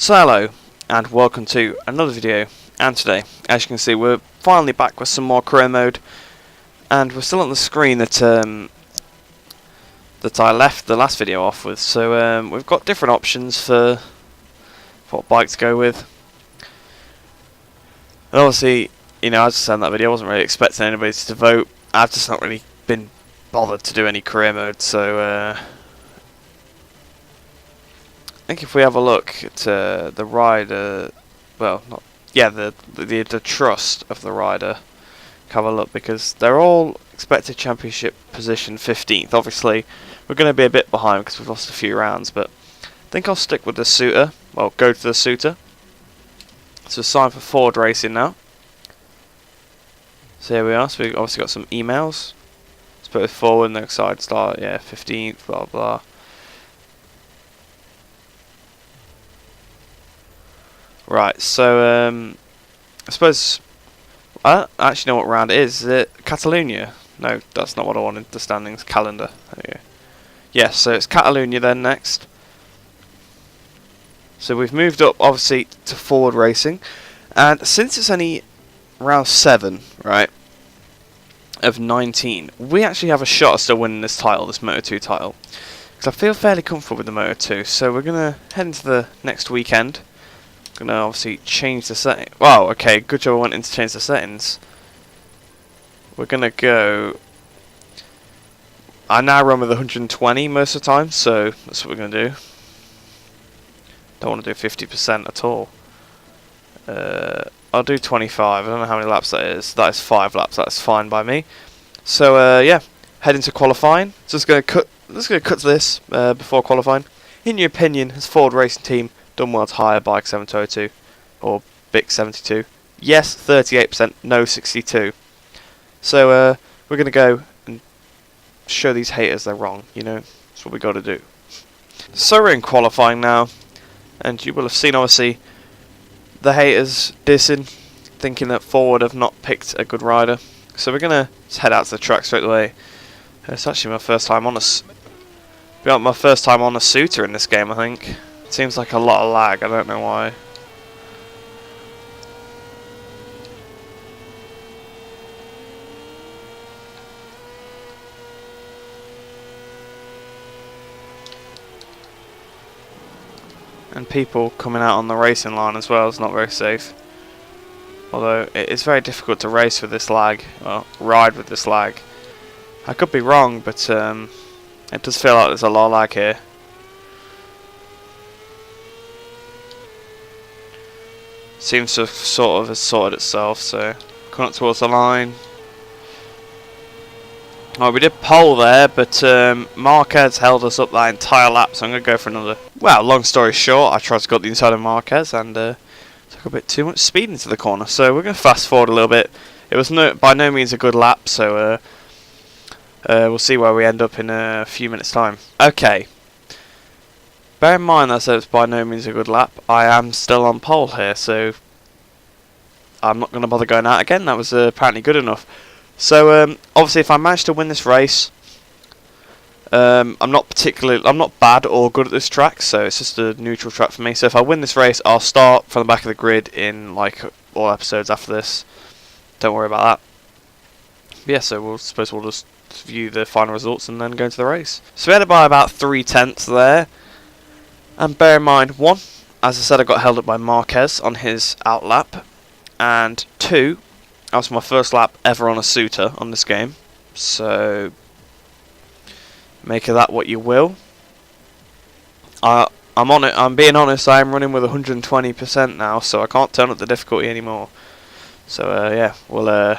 So hello and welcome to another video, and today, as you can see, we're finally back with some more career mode, and we're still on the screen that I left the last video off with. So we've got different options for what bike to go with, and obviously, you know, as I said in that video, I wasn't really expecting anybody to vote. I've just not really been bothered to do any career mode, so I think if we have a look at the rider, well, not the trust of the rider, have a look, because they're all expected championship position 15th. Obviously, we're going to be a bit behind because we've lost a few rounds, but I think I'll stick with the suitor. Well, go to the suitor. So sign for Ford Racing now. So here we are. So we've obviously got some emails. Let's put it forward. Next side start. Yeah, 15th. Blah blah. Right, so I suppose I actually know what round it is. Is it Catalunya? No, that's not what I wanted. The standings calendar. There you go. Yes, so it's Catalunya then next. So we've moved up obviously to Ford Racing, and since it's only round 7, right, of 19, we actually have a shot at still winning this title, this Moto2 title, because I feel fairly comfortable with the Moto2. So we're gonna head into the next weekend. Gonna obviously change the setting. Wow, okay, good job I went in to change the settings. We're gonna go. I now run with 120 most of the time, so that's what we're gonna do. Don't want to do 50% at all. I'll do 25. I don't know how many laps that is. That is 5 laps. That's fine by me. So yeah, head into qualifying. Just gonna cut to this before qualifying. In your opinion, has Ford Racing Team done well to hire Bike 702 or BIC 72? Yes, 38%, no 62. So we're going to go and show these haters they're wrong, you know, that's what we got to do. So we're in qualifying now, and you will have seen obviously the haters dissing, thinking that Ford have not picked a good rider. So we're going to head out to the track straight away. It's actually my first time on a suitor in this game, I think. Seems like a lot of lag, I don't know why. And people coming out on the racing line as well is not very safe. Although it is very difficult to race with this lag, or ride with this lag. I could be wrong, but it does feel like there's a lot of lag here. Seems to have sort of sorted itself, so coming up towards the line. Oh, we did pole there, but Marquez held us up that entire lap, so I'm going to go for another. Well, long story short, I tried to go up the inside of Marquez and took a bit too much speed into the corner, so we're going to fast forward a little bit. It was by no means a good lap, so we'll see where we end up in a few minutes' time. Okay. Bear in mind that I said it's by no means a good lap. I am still on pole here, so I'm not going to bother going out again. That was apparently good enough. So obviously, if I manage to win this race, I'm not bad or good at this track, so it's just a neutral track for me. So if I win this race, I'll start from the back of the grid in like all episodes after this. Don't worry about that. But yeah, so we'll just view the final results and then go into the race. So we had it by about 3/10 there. And bear in mind, 1, as I said, I got held up by Marquez on his out lap, and 2, that was my first lap ever on a suitor on this game, so make of that what you will. I'm being honest, I am running with 120% now, so I can't turn up the difficulty anymore. So yeah, we'll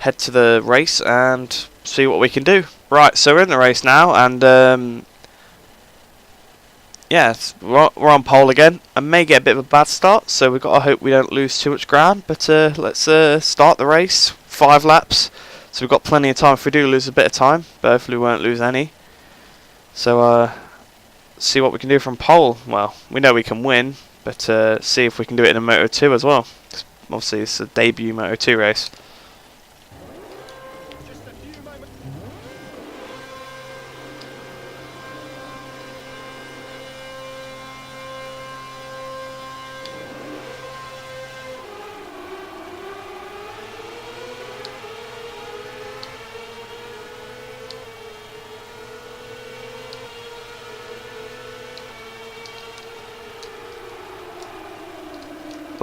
head to the race and see what we can do. Right, so we're in the race now, and yeah, we're on pole again. I may get a bit of a bad start, so we've got to hope we don't lose too much ground. But let's start the race. 5 laps, so we've got plenty of time if we do lose a bit of time, but hopefully we won't lose any. So see what we can do from pole. Well, we know we can win, but see if we can do it in a Moto2 as well. Obviously, it's a debut Moto2 race.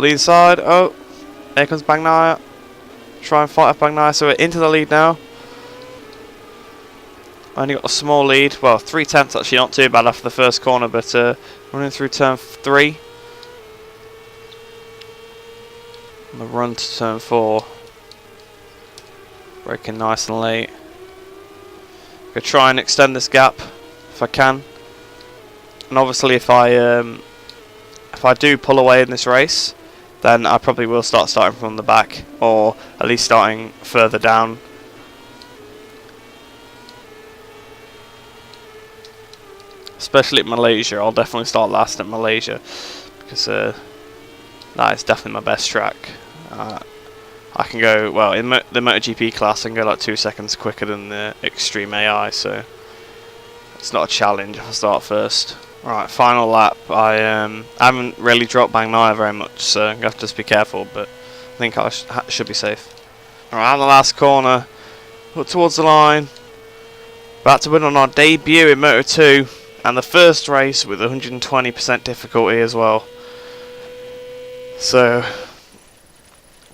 Pull the inside. Oh, here comes Bagnaia. Try and fight off Bagnaia. So we're into the lead now. Only got a small lead. Well, 3/10 actually, not too bad after the first corner, but running through turn 3. On the run to turn 4. Braking nice and late. I'm gonna try and extend this gap if I can. And obviously, if I do pull away in this race, then I probably will starting from the back, or at least starting further down. Especially at Malaysia, I'll definitely start last at Malaysia because that is definitely my best track. I can go, well, in the MotoGP class I can go like 2 seconds quicker than the Extreme AI, so it's not a challenge if I start first. Alright, final lap. I haven't really dropped Bagnaia very much, so I'm going to have to just be careful, but I think I should be safe. Alright, on the last corner, look towards the line. About to win on our debut in Moto2, and the first race with 120% difficulty as well. So,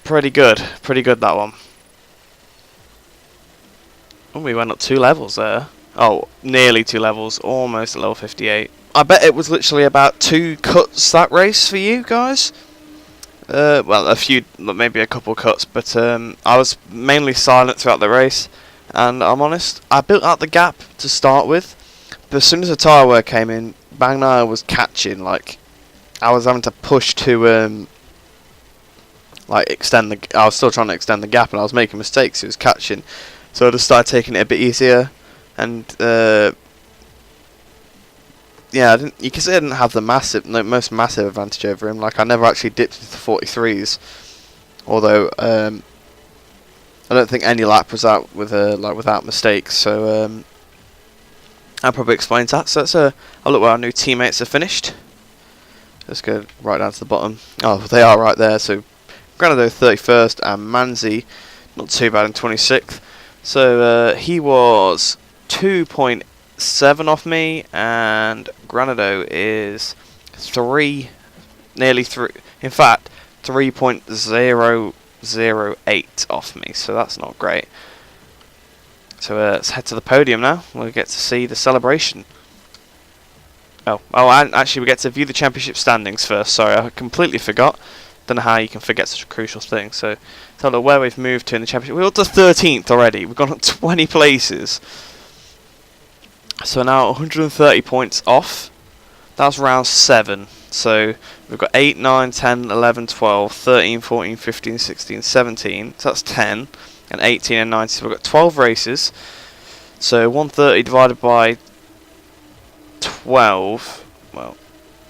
pretty good that one. Oh, we went up 2 levels there. Oh, nearly 2 levels, almost at level 58. I bet it was literally about 2 cuts that race for you guys. Well, a few, maybe a couple cuts, but I was mainly silent throughout the race. And I'm honest, I built out the gap to start with, but as soon as the tyre wear came in, Bagnaia was catching. Like, I was having to push to like extend the. I was still trying to extend the gap, and I was making mistakes. It was catching, so I just started taking it a bit easier. And yeah, you can say I didn't have the most massive advantage over him. Like, I never actually dipped into the 43s, although I don't think any lap was out with without mistakes. So that probably explains that. So let's have a look where our new teammates have finished. Let's go right down to the bottom. Oh, they are right there. So Granado 31st and Manzi not too bad in 26th. So he was 2.7 off me, and Granado is nearly 3. In fact, 3.008 off me. So that's not great. So let's head to the podium now. We'll get to see the celebration. Oh, and actually we get to view the championship standings first. Sorry, I completely forgot. Don't know how you can forget such a crucial thing. So, tell you where we've moved to in the championship. We're up to 13th already. We've gone up 20 places. So now 130 points off. That's round 7. So we've got 8, 9, 10, 11, 12, 13, 14, 15, 16, 17. So that's 10. And 18 and 19. So we've got 12 races. So 130 divided by 12. Well,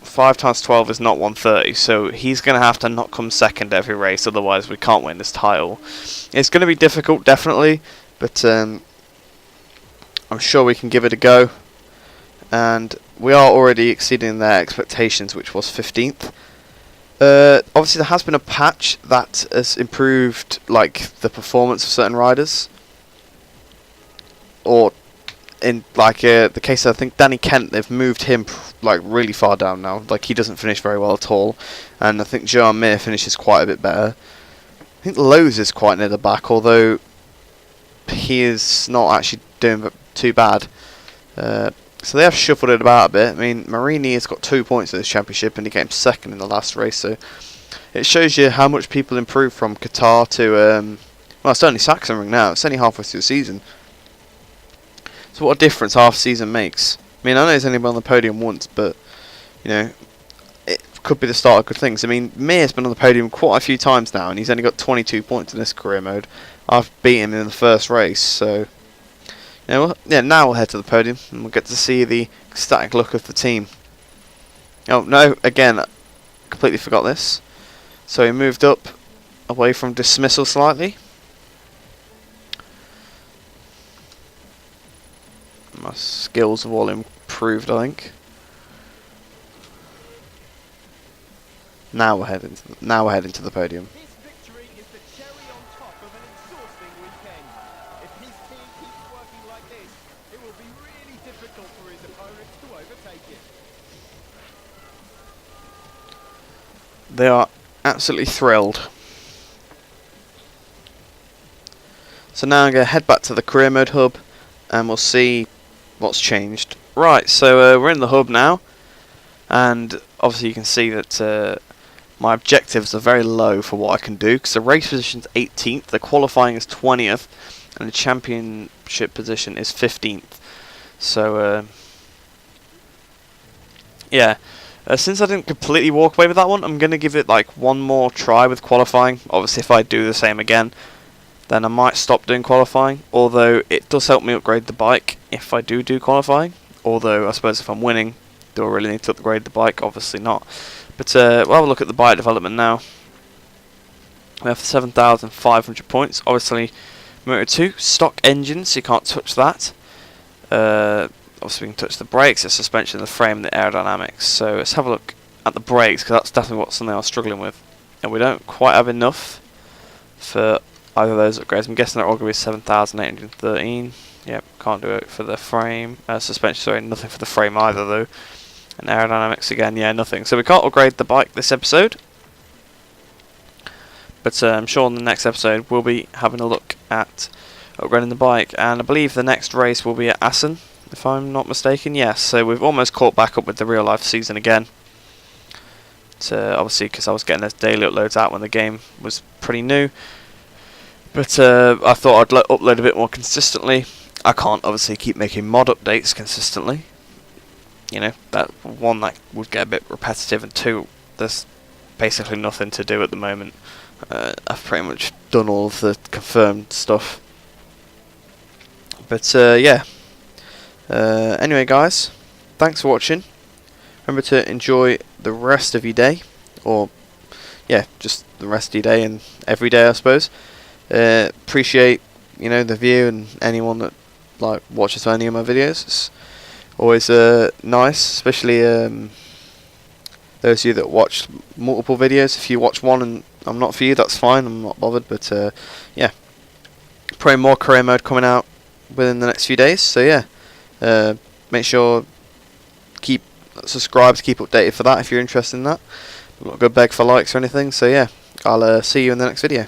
5 times 12 is not 130. So he's going to have to not come second every race. Otherwise we can't win this title. It's going to be difficult, definitely. But I'm sure we can give it a go. And we are already exceeding their expectations, which was 15th. Obviously, there has been a patch that has improved, like, the performance of certain riders. Or, in like the case of, I think, Danny Kent, they've moved him like really far down now. Like, he doesn't finish very well at all. And I think Joan Mir finishes quite a bit better. I think Lowe's is quite near the back, although he is not actually doing too bad. So they have shuffled it about a bit. I mean, Marini has got 2 points in this championship, and he came second in the last race. So it shows you how much people improve from Qatar to well, it's only Sachsenring now. It's only halfway through the season. So what a difference half season makes. I mean, I know he's only been on the podium once, but you know, it could be the start of good things. I mean, Mir's been on the podium quite a few times now, and he's only got 22 points in this career mode. I've beaten him in the first race, so. Yeah, now we'll head to the podium and we'll get to see the ecstatic look of the team. Oh no, again, I completely forgot this. So he moved up away from dismissal slightly. My skills have all improved, I think. Now we're heading to the podium. They are absolutely thrilled. So now I'm going to head back to the career mode hub and we'll see what's changed. Right, so we're in the hub now, and obviously you can see that my objectives are very low for what I can do, because the race position is 18th, the qualifying is 20th, and the championship position is 15th. So yeah, since I didn't completely walk away with that one, I'm going to give it like one more try with qualifying. Obviously if I do the same again, then I might stop doing qualifying, although it does help me upgrade the bike if I do qualifying. Although I suppose if I'm winning, do I really need to upgrade the bike? Obviously not. But we'll have a look at the bike development now. We have 7,500 points. Obviously Moto2 stock engine, so you can't touch that. Obviously we can touch the brakes, the suspension, the frame, the aerodynamics. So let's have a look at the brakes, because that's definitely something I was struggling with, and we don't quite have enough for either of those upgrades. I'm guessing they're all going to be 7,813. Yep, can't do it for the frame. Suspension, sorry, nothing for the frame either though. And aerodynamics again, yeah, nothing. So we can't upgrade the bike this episode. But I'm sure in the next episode we'll be having a look at upgrading the bike. And I believe the next race will be at Assen, if I'm not mistaken. Yes, so we've almost caught back up with the real life season again. Obviously because I was getting those daily uploads out when the game was pretty new. But I thought I'd upload a bit more consistently. I can't obviously keep making mod updates consistently. You know, that one, that would get a bit repetitive, and two, there's basically nothing to do at the moment. I've pretty much done all of the confirmed stuff. But yeah. Anyway guys, thanks for watching. Remember to enjoy the rest of your day. Or, yeah, just the rest of your day and every day I suppose. Appreciate, you know, the view, and anyone that like watches any of my videos. It's always nice, especially those of you that watch multiple videos. If you watch one and I'm not for you, that's fine, I'm not bothered. But yeah, probably more career mode coming out within the next few days. So yeah, make sure keep subscribed to keep updated for that if you're interested in that. I'm not going to beg for likes or anything. So yeah, I'll see you in the next video.